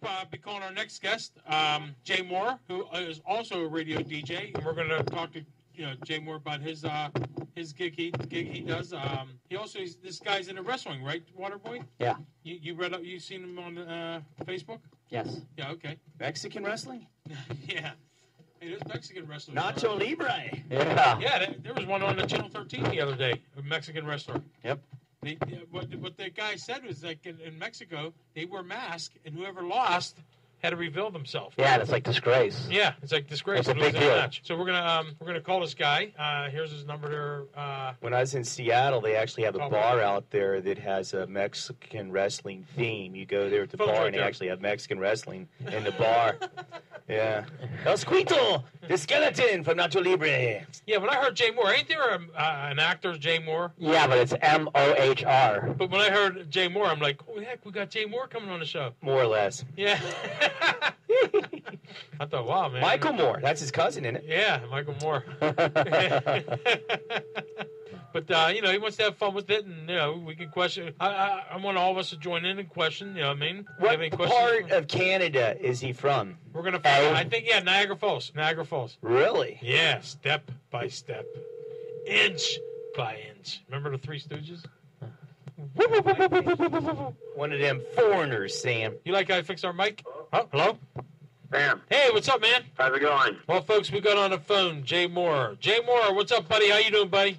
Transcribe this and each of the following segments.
to be calling our next guest, Jay Moore, who is also a radio DJ, and we're going to talk to Jay Moore about his gig he does. He also this guy's into wrestling, right, Waterboy? Yeah. You seen him on Facebook? Yes. Yeah. Okay. Mexican wrestling? Yeah. Hey, there's Mexican wrestlers. Nacho Libre. Yeah. Yeah. There was one on the Channel 13 the other day, a Mexican wrestler. Yep. What the guy said was like in Mexico they wear masks and whoever lost had to reveal themselves. Yeah, it's like disgrace. Yeah, it's like disgrace. It's a big deal. Match. So we're gonna call this guy. Here's his number there. When I was in Seattle, they actually have a bar out there that has a Mexican wrestling theme. You go there at the bar and they actually have Mexican wrestling in the bar. Yeah. El Squito, the skeleton from Nacho Libre. Yeah, when I heard Jay Moore, ain't there an actor, Jay Moore? Yeah, but it's M-O-H-R. But when I heard Jay Moore, I'm like, oh, heck, we got Jay Moore coming on the show. More or less. Yeah. I thought, wow, man. Michael Moore. That's his cousin, isn't it? Yeah, Michael Moore. But, he wants to have fun with it, and, we can question. I want all of us to join in and question, what I mean? What part of Canada is he from? We're going to find I think, Niagara Falls. Niagara Falls. Really? Yeah, step by step. Inch by inch. Remember the Three Stooges? One of them foreigners, Sam. You like how I fix our mic? Oh, hello? Sam. Hey, what's up, man? How's it going? Well, folks, we got on the phone Jay Moore. Jay Moore, what's up, buddy? How you doing, buddy?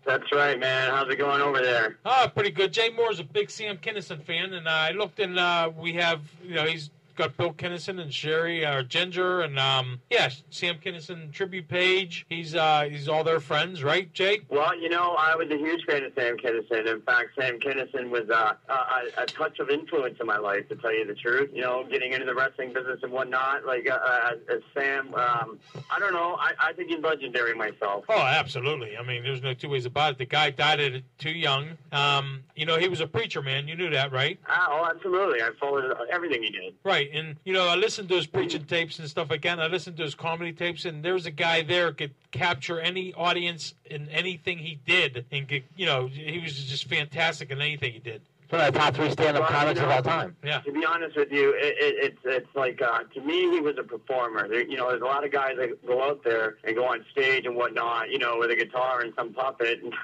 That's right, man. How's it going over there? Pretty good. Jay Moore's a big Sam Kinison fan, and I looked and we have, he's got Bill Kinison and Sherry Ginger, and Sam Kinison tribute page. He's all their friends, right, Jay? Well, I was a huge fan of Sam Kinison. In fact, Sam Kinison was a touch of influence in my life, to tell you the truth. Getting into the wrestling business and whatnot. Like as Sam, I don't know. I think he's legendary myself. Oh, absolutely. I mean, there's no two ways about it. The guy died at too young. He was a preacher, man. You knew that, right? Oh, absolutely. I followed everything he did. Right. And, I listened to his preaching tapes and stuff like that, and I listened to his comedy tapes, and there's a guy there could capture any audience in anything he did, and he was just fantastic in anything he did. One of the top 3 stand-up comics of all time. Yeah. To be honest with you, it's like, to me, he was a performer. There's a lot of guys that go out there and go on stage and whatnot, with a guitar and some puppet, and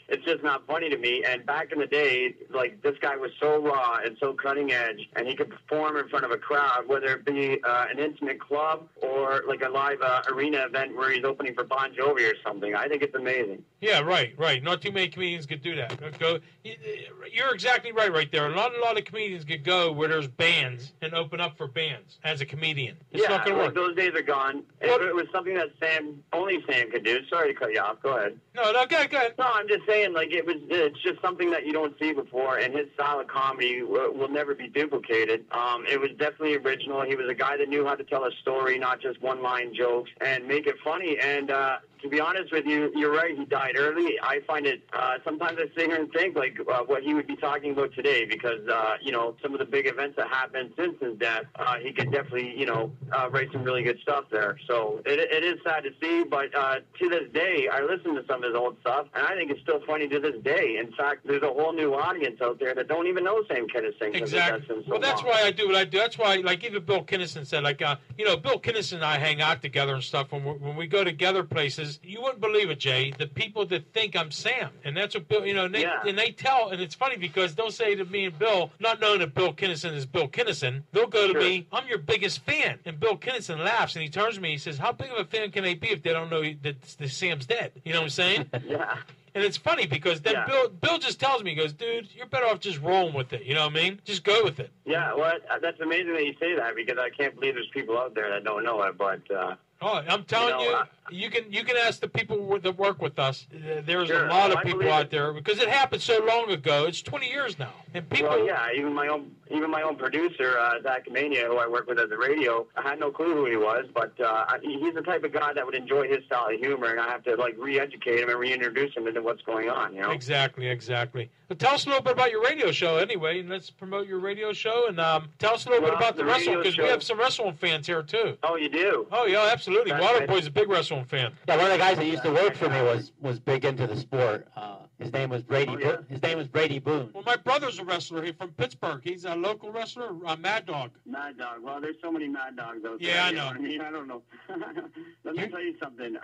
it's just not funny to me. And back in the day, like, this guy was so raw and so cutting edge, and he could perform in front of a crowd, whether it be an intimate club or like a live arena event where he's opening for Bon Jovi or something. I think it's amazing. Yeah, right. Not too many comedians could do that. You're exactly right there. Not a lot of comedians could go where there's bands and open up for bands as a comedian. It's not going to work. Those days are gone. If it was something that only Sam could do. Sorry to cut you off. Go ahead. No, go ahead. No, I'm just saying, like, it's just something that you don't see before, and his style of comedy will never be duplicated. It was definitely original. He was a guy that knew how to tell a story, not just one-line jokes, and make it funny. And to be honest with you, you're right, he died early. I find it, sometimes I sit here and think, like, what he would be talking about today, because, some of the big events that happened since his death, he could definitely, write some really good stuff there. So it is sad to see, but to this day, I listen to some of his old stuff, and I think it's still funny to this day. In fact, there's a whole new audience out there that don't even know Sam Kinison. Exactly. Well, that's why I do what I do. That's why, like, even Bill Kinison said, like, Bill Kinison and I hang out together and stuff. When we go together places, you wouldn't believe it, Jay, the people that think I'm Sam. And that's what Bill, and they tell, and it's funny because they'll say to me and Bill, not knowing that Bill Kinison is Bill Kinison, they'll go to me, I'm your biggest fan. And Bill Kinison laughs, and he turns to me, he says, how big of a fan can they be if they don't know that Sam's dead? You know what I'm saying? Yeah. And it's funny because then Bill just tells me, he goes, dude, you're better off just rolling with it. You know what I mean? Just go with it. Yeah, well, that's amazing that you say that, because I can't believe there's people out there that don't know it, but... I'm telling you can ask the people that work with us. There's a lot of people out there, because it happened so long ago. It's 20 years now, and people. Well, yeah, even my own producer, Zach Mania, who I work with at the radio, I had no clue who he was, but he's the type of guy that would enjoy his style of humor, and I have to re-educate him and reintroduce him into what's going on. Exactly. But tell us a little bit about your radio show, anyway, and let's promote your radio show, and tell us a little bit about the wrestling, because we have some wrestling fans here too. Oh, you do? Oh, yeah, absolutely. absolutely. Waterboy's a big wrestling fan. Yeah, one of the guys that used to work for me was big into the sport. His name was Brady. His name was Brady Boone. Well, my brother's a wrestler. He's from Pittsburgh. He's a local wrestler, Mad Dog. Mad Dog. Well, there's so many Mad Dogs out there. Yeah, I know. I mean, I don't know. Let me tell you something.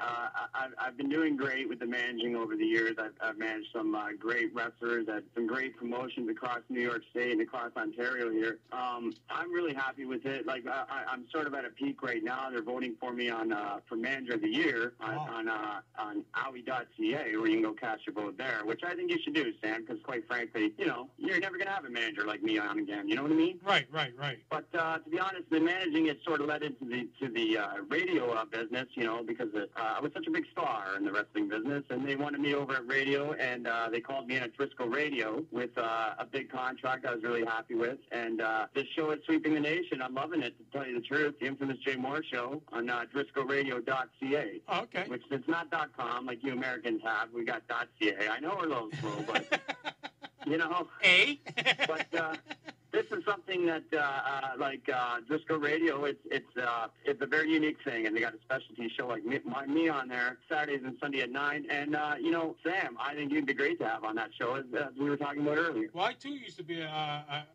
I've been doing great with the managing over the years. I've managed some great wrestlers at some great promotions across New York State and across Ontario here. I'm really happy with it. Like, I'm sort of at a peak right now. They're voting for me for Manager of the Year on owie.ca, where you can go cast your vote there, which I think you should do, Sam, because quite frankly, you know, you're never going to have a manager like me on again. You know what I mean? Right. But to be honest, the managing it sort of led into the radio business, you know, because I was such a big star in the wrestling business, and they wanted me over at radio, and they called me in at Driscoll Radio with a big contract I was really happy with, and this show is sweeping the nation. I'm loving it, to tell you the truth. The infamous Jay Moore Show on DriscollRadio.ca. Oh, okay. Which it's not .com like you Americans have. We got .ca. I know we're a little slow, but you know. But this is something that, Driscoll Radio, it's a very unique thing, and they got a specialty show like me on there Saturdays and Sunday at 9. And you know, Sam, I think you'd be great to have on that show, as we were talking about earlier. Well, I too used to be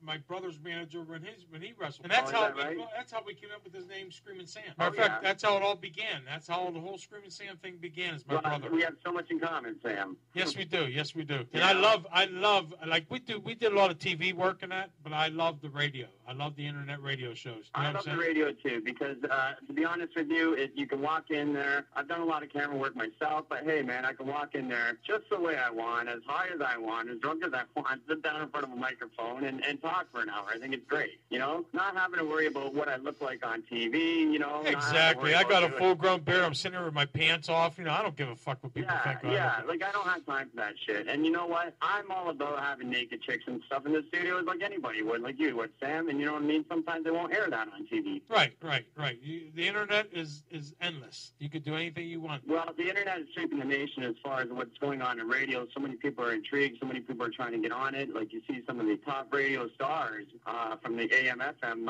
my brother's manager when he wrestled, and that's how we came up with his name, Screamin Sam. Matter of fact, that's how it all began. That's how the whole Screamin Sam thing began. Is my brother. We have so much in common, Sam. Yes, we do. Yes, we do. Yeah. And I love like we did a lot of TV work in that, but I love the radio. I love the internet radio shows. You know I love the radio too, because to be honest with you, you can walk in there. I've done a lot of camera work myself, but hey, man, I can walk in there just the way I want, as high as I want, as drunk as I want, sit down in front of a microphone and talk for an hour. I think it's great. You know, not having to worry about what I look like on TV. You know, exactly. I got a full-grown beard. I'm sitting there with my pants off. You know, I don't give a fuck what people think. Yeah, like I don't have time for that shit. And you know what? I'm all about having naked chicks and stuff in the studios, like anybody would, like you would, Sam. And you know what I mean? Sometimes they won't air that on TV. Right. The internet is endless. You could do anything you want. Well, the internet is sweeping the nation as far as what's going on in radio. So many people are intrigued. So many people are trying to get on it. Like you see some of the top radio stars from the AM, FM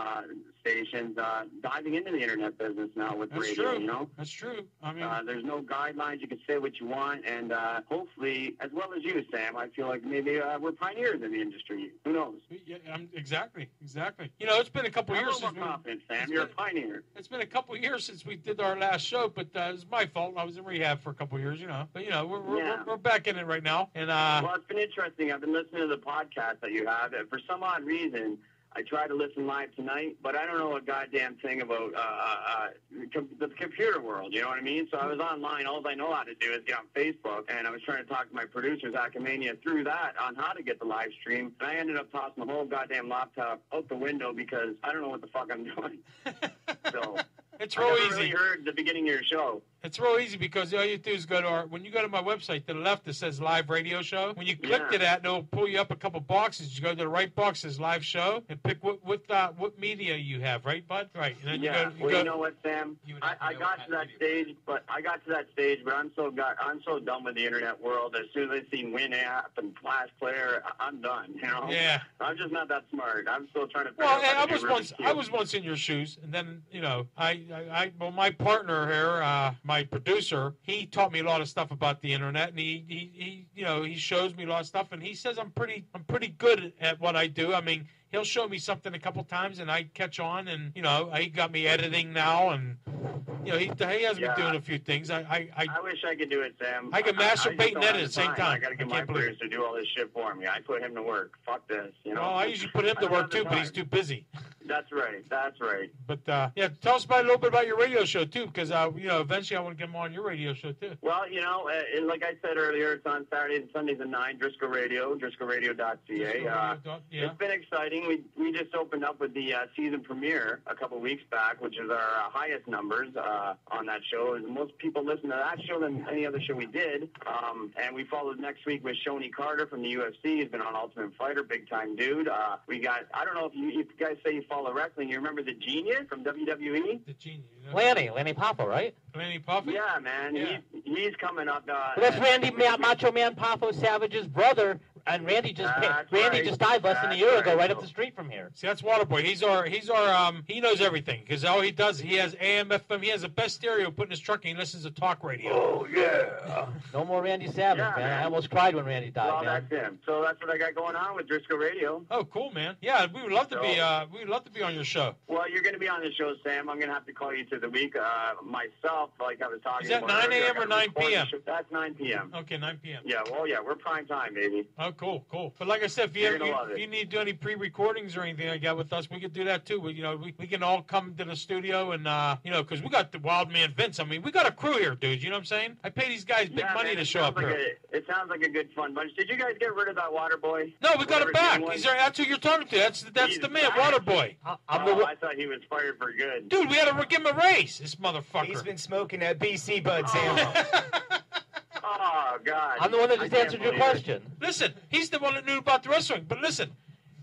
stations diving into the internet business now with radio. True. You know? That's true. I mean, there's no guidelines. You can say what you want, and hopefully, as well as you, Sam, I feel like maybe we're pioneers in the industry. Who knows? Yeah, exactly. You know, it's been a couple years since Sam. You're a pioneer. It's been a couple years since we did our last show, but it's my fault. I was in rehab for a couple years, you know. But you know, we're back in it right now. And well, it's been interesting. I've been listening to the podcast that you have, and for some odd reason, I tried to listen live tonight, but I don't know a goddamn thing about the computer world, you know what I mean? So I was online. All I know how to do is get on Facebook, and I was trying to talk to my producers, Acamania, through that on how to get the live stream. And I ended up tossing the whole goddamn laptop out the window because I don't know what the fuck I'm doing. So it's real easy. I really heard the beginning of your show. It's real easy because all you do is go to when you go to my website, to the left it says live radio show. When you click to that, it'll pull you up a couple boxes. You go to the right box, says live show, and pick what media you have, right, bud? Right. And then you know what, Sam? I got to that stage, but I'm so done with the internet world. As soon as I seen Win app and Flash Player, I'm done. You know? Yeah. I'm just not that smart. I'm still trying to. I was once in your shoes, and then you know, my partner here, my producer, he taught me a lot of stuff about the internet, and he shows me a lot of stuff, and he says I'm pretty good at what I do. I mean, he'll show me something a couple times, and I catch on, and you know, he got me editing now, and you know, he has me doing a few things. I wish I could do it, Sam. I can masturbate and edit at the same time. I got to get my producer to do all this shit for me. I put him to work. Fuck this, you know. Well, I usually put him to work too, but he's too busy. That's right. But tell us a little bit about your radio show too, because you know, eventually I want to get him on your radio show too. Well, you know, like I said earlier, it's on Saturdays and Sundays at 9. Driscoll Radio, DriscollRadio.ca. It's been exciting. We just opened up with the season premiere a couple weeks back, which is our highest numbers on that show. Most people listen to that show than any other show we did. And we followed next week with Shoney Carter from the UFC. He's been on Ultimate Fighter, big time dude. We got, I don't know if you guys say you follow wrestling. You remember the Genius from WWE? The Genius. Lanny Poffo, right? Lanny Poffo? Yeah, man. Yeah. He's coming up. That's Randy Macho Man Poffo Savage's brother, And Randy just Right. died less than a That's year ago, right. right up the street from here. See, that's Waterboy. He's our he knows everything because all he does, he has AM, FM. He has the best stereo put in his truck and he listens to talk radio. Oh, yeah. No more Randy Savage, Yeah, man. man. I almost cried when Randy died, Well, man. that's him. So that's what I got going on with Driscoll Radio. Oh, cool, man. Yeah, we would love to be on your show. Well, you're going to be on the show, Sam. I'm going to have to call you to the week myself, like I was talking Is that about 9 earlier. a.m. I or gotta 9 record the p.m.? show. That's 9 p.m. Okay, 9 p.m. Yeah, well, yeah, we're prime time, baby. Oh, cool. But like I said, You're gonna love if it. you need to do any pre-recordings or anything like that with us, we could do that too. We can all come to the studio and because we got the Wild Man Vince. I mean, we got a crew here, dude. You know what I'm saying? I pay these guys big money man, to it show sounds up like here. It sounds like a good fun bunch. Did you guys get rid of that water boy? No, we got Whatever it back. he was? He's that's who you're talking to. That's He's the man, back. Waterboy. I thought he was fired for good. Dude, we had to give him a raise. This motherfucker. He's been smoking that BC bud, Sam. Oh, God. I'm the one that I just can't answered your believe it. question. Listen, he's the one that knew about the wrestling. But listen,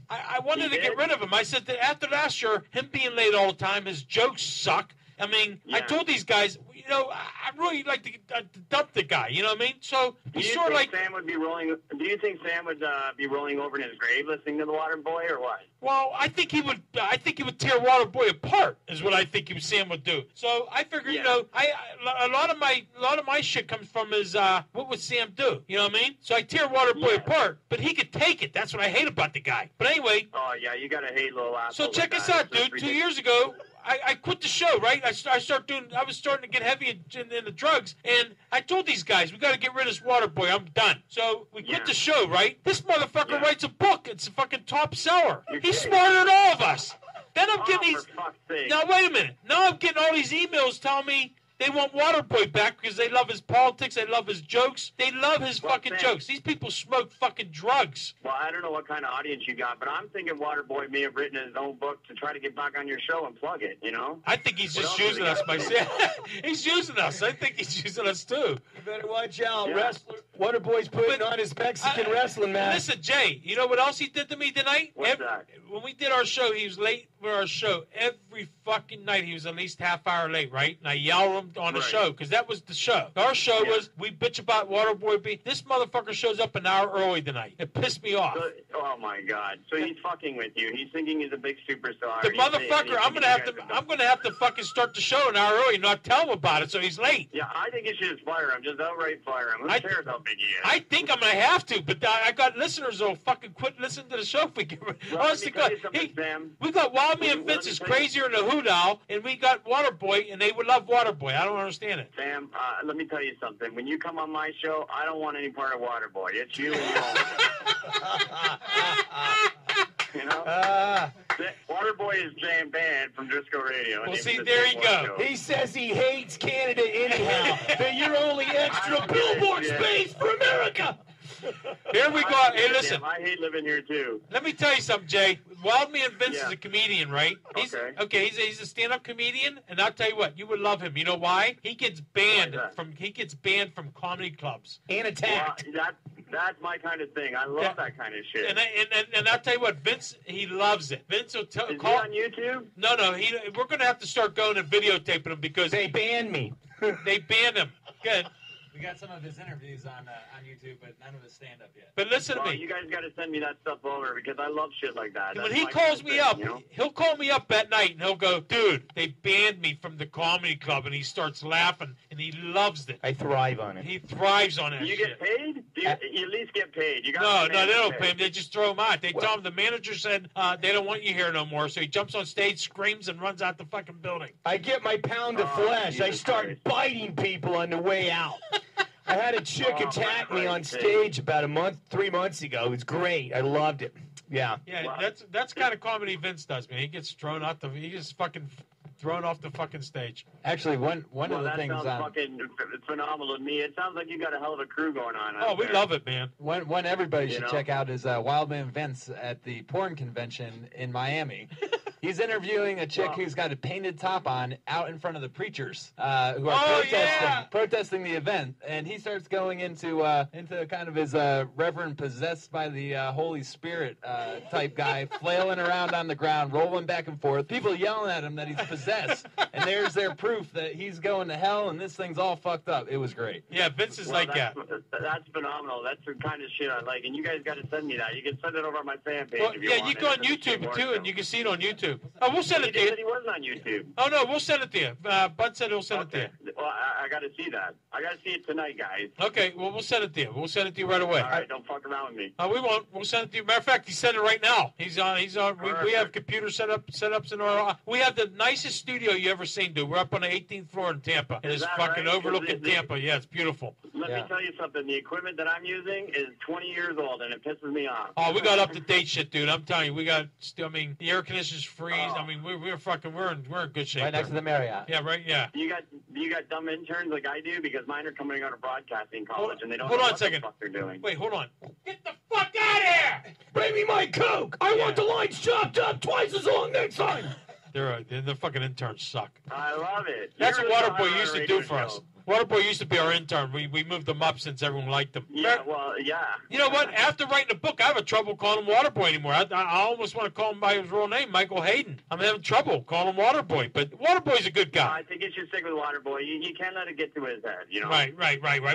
I wanted He to get did? rid of him. I said that after last year, him being late all the time, his jokes suck. I mean, I Yeah. told these guys, I really like to dump the guy. You know what I mean? So Do he's you sort of think like, Sam would be rolling? Do you think Sam would be rolling over in his grave listening to the Water Boy, or what? well, I think he would tear Waterboy apart. Is what I think Sam would do. So I figured, Yeah. a lot of my shit comes from his what would Sam do? You know what I mean? So I tear Waterboy Yeah. apart, but he could take it. That's what I hate about the guy. But anyway. Oh yeah, you gotta hate little assholes. So check like us that. out, It's just dude. 2 ridiculous. years ago, I quit the show, right? I was starting to get heavy in the drugs, and I told these guys, we got to get rid of this water boy. I'm done. So we quit Yeah. the show, right? This motherfucker Yeah. writes a book. It's a fucking top seller. You're He's kidding. smarter than all of us. Then I'm Oh, getting for these. fuck's sake. Now wait a minute. Now I'm getting all these emails telling me they want Waterboy back because they love his politics, they love his jokes, they love his Well, fucking Sam- jokes. These people smoke fucking drugs. Well, I don't know what kind of audience you got, but I'm thinking Waterboy may have written his own book to try to get back on your show and plug it. You know? I think he's What just else do using they us got? myself. He's using us. I think he's using us too. You better watch out. Yeah. Waterboy's putting But- on his Mexican I- wrestling match. Listen, Jay, you know what else he did to me tonight? What's that? When we did our show, he was late for our show. Every fucking night, he was at least half hour late, right? And I yelled him on the Right. show because that was the show. Our show Yeah. was we bitch about Waterboy being. This motherfucker shows up an hour early tonight. It pissed me off. So, oh my God! So he's fucking with you. He's thinking he's a big superstar. The He's saying motherfucker, he's I'm thinking gonna have to fucking start the show an hour early and not tell him about it, so he's late. Yeah, I think you should just fire him. Just outright fire him. Who I- cares how big he is? I think I'm gonna have to, but I got listeners that'll fucking quit listening to the show if we get. Well, Honest let to me tell God, you something, Sam. we got Wild Man Let Vince me is tell you- crazier than a hoot owl, and we got Waterboy, and they would love Waterboy. I don't understand it. Sam, let me tell you something. When you come on my show, I don't want any part of Waterboy. It's you and your own. You know? Waterboy is Jam Band from Disco Radio. Well, and see, he's the there Sam you Boy go. Show. He says he hates Canada anyhow. That you're only extra I don't billboard give a space for America. Here we go. I Hey, hate listen. him. I hate living here too. Let me tell you something, Jay. Wild Man Vince Yeah. is a comedian, right? Okay. He's a stand-up comedian, and I'll tell you what, you would love him. You know why? He gets banned Why is that? from comedy clubs. And Well, attacked. that's my kind of thing. I love Yeah. that kind of shit. And I'll tell you what, Vince, he loves it. Vince will Is he call. on YouTube? No, we're going to have to start going and videotaping him because They banned me. they banned him. Good. We got some of his interviews on YouTube, but none of his stand-up yet. But listen to Well, me. you guys got to send me that stuff over because I love shit like that. When That's he my calls kind me of up, thing, you know? he'll call me up at night and he'll go, dude, they banned me from the comedy club, and he starts laughing and he loves it. I thrive on it. He thrives on it. Do you get paid? Do you at least get paid? You got No, they don't pay him. They just throw him out. They tell him the manager said they don't want you here no more. So he jumps on stage, screams, and runs out the fucking building. I get my pound of Oh, flesh. I Jesus start Christ. biting people on the way out. I had a chick Oh, attack for me on Christ's sake. stage about 3 months ago. It was great. I loved it. Yeah. Yeah, Wow. that's kind of comedy Vince does, man. He gets he gets fucking thrown off the fucking stage. Actually, one Well, of the that things sounds fucking phenomenal to me. It sounds like you got a hell of a crew going on. Oh, out we there. love it, man. one everybody You should know? check out is Wildman Vince at the porn convention in Miami. He's interviewing a chick who's got a painted top on out in front of the preachers who are protesting the event, and he starts going into kind of his Reverend possessed by the Holy Spirit type guy, flailing around on the ground, rolling back and forth. People yelling at him that he's possessed, and there's their proof that he's going to hell, and this thing's all fucked up. It was great. Yeah, Vince is like that. That's phenomenal. That's the kind of shit I like, and you guys got to send me that. You can send it over on my fan page. Well, if you yeah, want. you go on YouTube too, and you can see it on YouTube. Oh, we'll send it to He you. said he wasn't on YouTube. Oh no, we'll send it to you. Bud said he'll send it to you. Well, I got to see that. I got to see it tonight, guys. Okay, well we'll send it to you. We'll send it to you right away. All right, don't fuck around with me. We won't. We'll send it to you. Matter of fact, he's sending it right now. He's on. We have computer setups in our. We have the nicest studio you ever seen, dude. We're up on the 18th floor in Tampa. It is fucking right? overlooking Tampa. Yeah, it's beautiful. Let me tell you something. The equipment that I'm using is 20 years old, and it pisses me off. Oh, we got up to date shit, dude. I'm telling you, we got. I mean, the air conditioners freeze. I mean, we're in good shape. Right next to the Marriott. Yeah, right. Yeah. You got dumb interns like I do, because mine are coming out of broadcasting college, and they don't hold know on what a second. the fuck they're doing. Wait, hold on. Get the fuck out of here! Bring me my Coke! I want the lines chopped up twice as long next time! The fucking interns suck. I love it. That's You're what the Waterboy star used of to the do for radio us. show. Waterboy used to be our intern. We moved him up since everyone liked him. Yeah, well, yeah. You know what? After writing the book, I have trouble calling him Waterboy anymore. I almost want to call him by his real name, Michael Hayden. I'm having trouble calling him Waterboy, but Waterboy's a good guy. I think you should stick with Waterboy. You can't let it get to his head, you know? Right.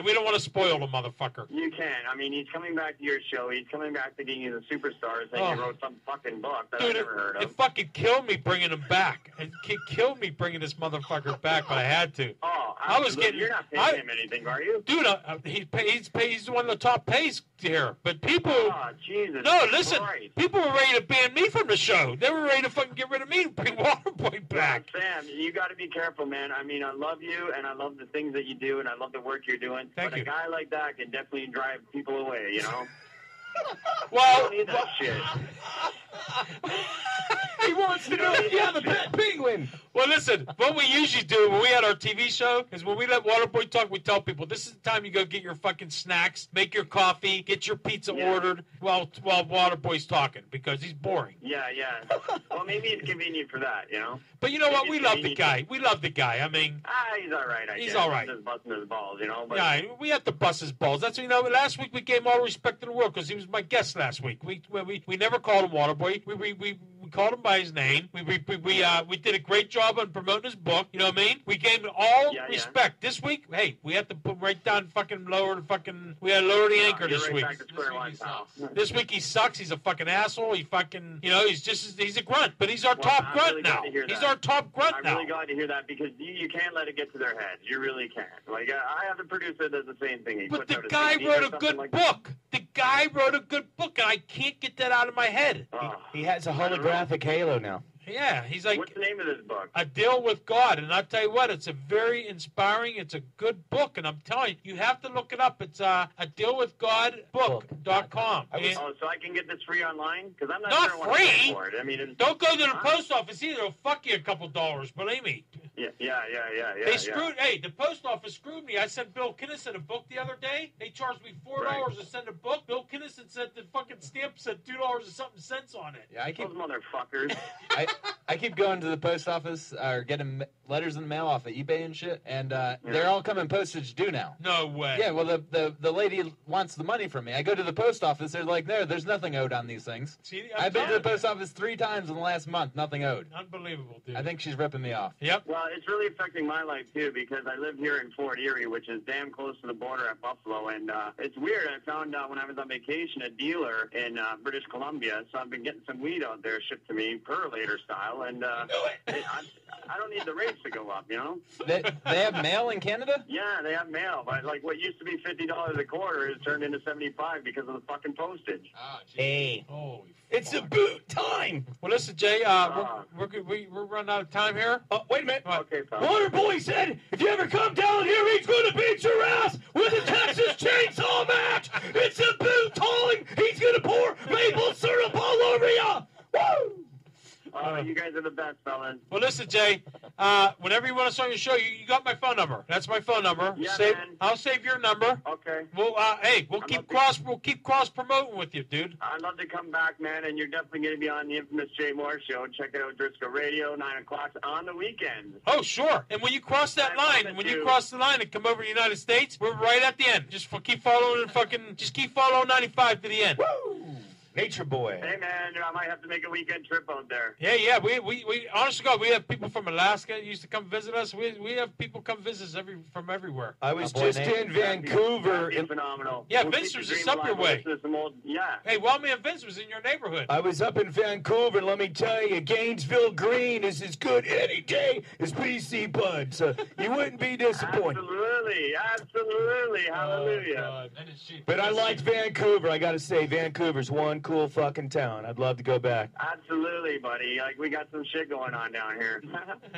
We don't want to spoil the motherfucker. You can. I mean, he's coming back to your show. He's coming back to being the superstar, saying he wrote some fucking book that Dude, I never heard of. It fucking killed me bringing him back. It killed me bringing this motherfucker back, but I had to. Oh, I was getting. You're not paying him anything, are you? Dude, he's one of the top pays here. But people. Oh, Jesus. No, listen. Christ. People were ready to ban me from the show. They were ready to fucking get rid of me and bring Waterboy back. Sam, you got to be careful, man. I mean, I love you, and I love the things that you do, and I love the work you're doing. Thank but you. A guy like that can definitely drive people away, you know? Well, don't need that shit. He wants to know if you have a pet penguin. Well, listen, what we usually do when we had our TV show is when we let Waterboy talk, we tell people, this is the time you go get your fucking snacks, make your coffee, get your pizza ordered while Waterboy's talking, because he's boring. Yeah. Well, maybe it's convenient for that, you know? But you know what? We love the guy. We love the guy. I mean... he's all right, I guess. He's all right. Just busting his balls, you know? But yeah, we have to bust his balls. That's, last week we gave him all respect in the world because he was my guest last week. We never called him Waterboy. We called him by his name. We did a great job on promoting his book. You know what I mean? We gave him all respect. This week, hey, we have to put right down, we had to lower the anchor this week. Back to square one, pal. This week he sucks. He's a fucking asshole. He fucking, he's a grunt. But he's our top grunt now. He's our top grunt now. I'm really glad to hear that, because you can't let it get to their heads. You really can't. Like, I have a producer that does the same thing. But the guy wrote a good book. The guy wrote a good book, and I can't get that out of my head. He has a holographic halo now. Yeah, he's like... What's the name of this book? A Deal with God. And I'll tell you what, it's a very inspiring, it's a good book. And I'm telling you, you have to look it up. It's a dealwithgodbook.com. So I can get this free online? Because I'm not Not sure what to pay free. for it. I mean, Don't go to the post office either. It'll fuck you a couple dollars, believe me. Yeah. They screwed. Hey, the post office screwed me. I sent Bill Kinnison a book the other day. They charged me $4 to send a book. Bill Kinnison said the fucking stamp said $2 and something cents on it. Yeah, Those motherfuckers. I keep going to the post office or getting letters in the mail off of eBay and shit, and they're all coming postage due now. No way. Yeah, well, the lady wants the money from me. I go to the post office. They're like, there's nothing owed on these things. See, I've been to the post office 3 times in the last month. Nothing owed. Unbelievable, dude. I think she's ripping me off. Yep. Well, it's really affecting my life, too, because I live here in Fort Erie, which is damn close to the border at Buffalo, and it's weird. I found out when I was on vacation a dealer in British Columbia, so I've been getting some weed out there shipped to me, percolator style, and I don't need the rates to go up, you know? They have mail in Canada? Yeah, they have mail, but like what used to be $50 a quarter is turned into $75 because of the fucking postage. Oh, hey. Holy It's about time. Well, listen, Jay, we're running out of time here. Oh, wait a minute. Okay, pal. Waterboy said, if you ever come down here, he's going to beat your ass with a Texas chainsaw match. It's about time. He's going to pour maple syrup all over you. Woo! You guys are the best, fellas. Well, listen, Jay, Whenever you want us on your show, you got my phone number. That's my phone number. Yeah, man. I'll save your number. Okay. We'll keep cross promoting with you, dude. I'd love to come back, man, and you're definitely going to be on the infamous Jay Moore Show. Check it out, Driscoll Radio, 9 o'clock on the weekends. Oh, sure. And when you cross that line, you cross the line and come over to the United States, we're right at the end. Just keep following just keep following 95 to the end. Woo! Nature boy. Hey, man, I might have to make a weekend trip out there. Yeah. We honestly, God, we have people from Alaska that used to come visit us. We have people come visit us from everywhere. I was just in Vancouver. That'd be phenomenal. Yeah, Vince was just up your way. Yeah. Hey, Wellman and Vince was in your neighborhood. I was up in Vancouver, and let me tell you, Gainesville Green is as good any day as BC Bud. So you wouldn't be disappointed. Absolutely. Hallelujah. But I liked Vancouver. I got to say, Vancouver's one cool fucking town. I'd love to go back. Absolutely, buddy. Like, we got some shit going on down here.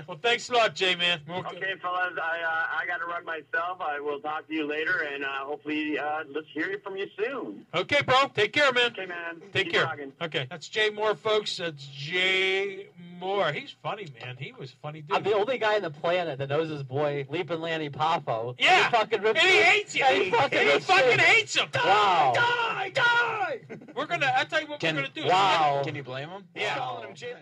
Well, thanks a lot, Jay, man. Okay, fellas, I got to run myself. I will talk to you later, and hopefully let's hear from you soon. Okay, bro. Take care, man. Okay, man. Take care. Talking. Okay, that's Jay Moore, folks. That's Jay Moore. He's funny, man. He was funny, dude. I'm the only guy on the planet that knows his boy Leapin' Lanny Poffo. Yeah, and he hates you. He fucking hates him. Wow. Die! I tell you what we're gonna do. Wow. Can you blame him? Yeah. Calling him Jay.